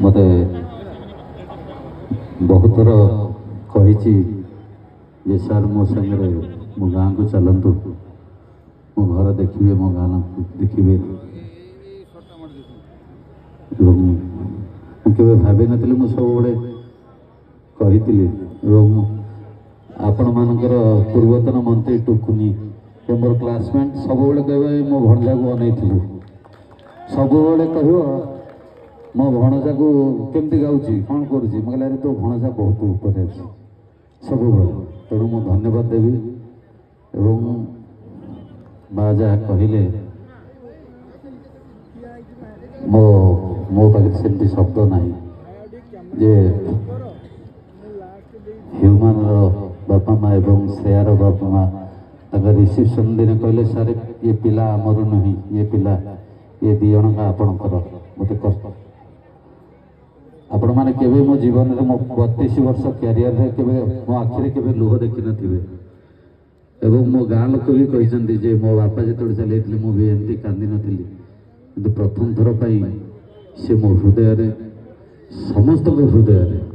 मते बहुत थर कही जे सर मो संगे मो गाँ को चलतु मो घर देखिए मो गाँ देखिए केवे भावी नी मु सब कही आपण मानकर पूर्वतन मंत्री टुकुनी मोर क्लासमेट सब कहे मो भणजा को अनैथिलु सब कह मो भणजा को केमती गाँची कौन करुच्ची मैं कहले तो भणजा बहुत ऊपर अच्छे सब तेणु मु धन्यवाद देवी एवं माँ जहाँ कहले मो मो पाखे सेमती शब्द नहीं जे ह्यूमान बापा माँ एवं श्रेयार बापा माँ रिसेप्शन दिन कहले सर ये पिला आमर नहीं ये पिला ये दी जन का आपणकर मत कष्ट आपण मैंने केवे मो जीवन में मो 32 वर्ष क्यारियर रे केवे मो आखिरे केवे लुह देखि नथिबे एवं मो गाँ लोक भी कहते जे मो बापा जो चलते मु भी एमती कांदी नी कि प्रथम थर से मो हृदय समस्त हृदय